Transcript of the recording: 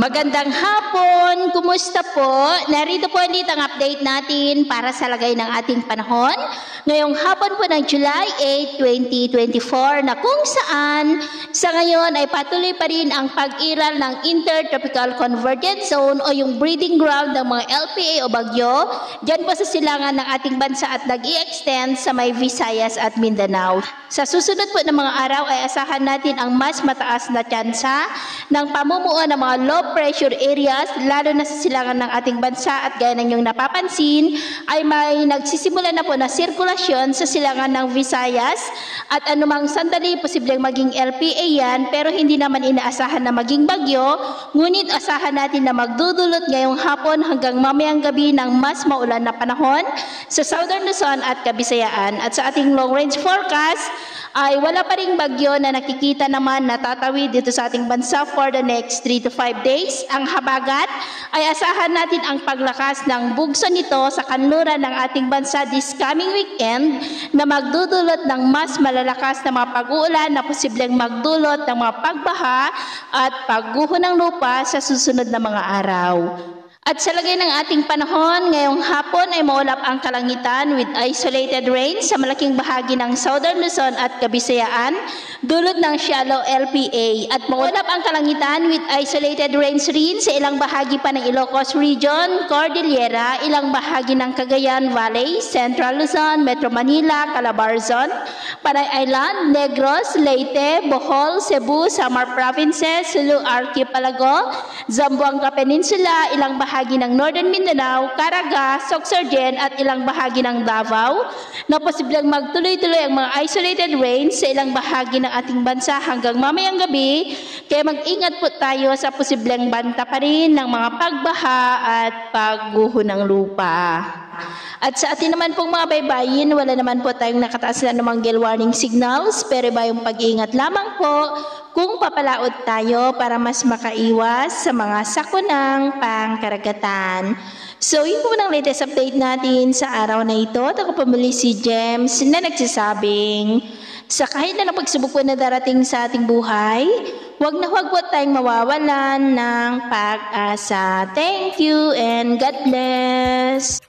Magandang hapon! Kumusta po? Narito po ulit ang update natin para sa lagay ng ating panahon. Ngayong hapon po ng July 8, 2024 na kung saan sa ngayon ay patuloy pa rin ang pag-iral ng Intertropical Convergence Zone o yung breeding ground ng mga LPA o bagyo dyan po sa silangan ng ating bansa at nag-i-extend sa may Visayas at Mindanao. Sa susunod po ng mga araw ay asahan natin ang mas mataas na tsansa ng pamumuo ng mga low pressure areas, lalo na sa silangan ng ating bansa at gaya ng inyong napapansin, ay may nagsisimula na po na sirkulasyon sa silangan ng Visayas at anumang sandali posibleng maging LPA yan, pero hindi naman inaasahan na maging bagyo, ngunit asahan natin na magdudulot ngayong hapon hanggang mamayang gabi ng mas maulan na panahon sa Southern Luzon at Kabisayaan. At sa ating long range forecast, ay wala pa ring bagyo na nakikita naman na tatawid dito sa ating bansa for the next 3 to 5 days. Ang habagat ay asahan natin ang paglakas ng bugso nito sa kanluran ng ating bansa this coming weekend na magdudulot ng mas malalakas na mga pag-uulan na posibleng magdulot ng mga pagbaha at pagguho ng lupa sa susunod na mga araw. At sa lagay ng ating panahon, ngayong hapon ay maulap ang kalangitan with isolated rain sa malaking bahagi ng Southern Luzon at Kabisayaan, dulot ng shallow LPA. At maulap ang kalangitan with isolated rains rin sa ilang bahagi pa ng Ilocos Region, Cordillera, ilang bahagi ng Cagayan Valley, Central Luzon, Metro Manila, Calabarzon, Panay Island, Negros, Leyte, Bohol, Cebu, Samar Provinces, Sulu Archipelago, Zamboanga Peninsula, ilang bahagi ng Northern Mindanao, Caraga, Sorsogon at ilang bahagi ng Davao na posibleng magtuloy-tuloy ang mga isolated rains sa ilang bahagi ng ating bansa hanggang mamayang gabi, kaya mag-ingat po tayo sa posibleng banta pa rin ng mga pagbaha at pagguho ng lupa. At sa atin naman pong mga baybayin, wala naman po tayong nakataas na namang gale warning signals, pero ba yung pag-iingat lamang po kung papalaot tayo para mas makaiwas sa mga sakunang pangkaragatan. So, yun po ng latest update natin sa araw na ito. At ako pamuli si James na nagsasabing, sa kahit na pagsubok po na darating sa ating buhay, huwag po tayong mawawalan ng pag-asa. Thank you and God bless!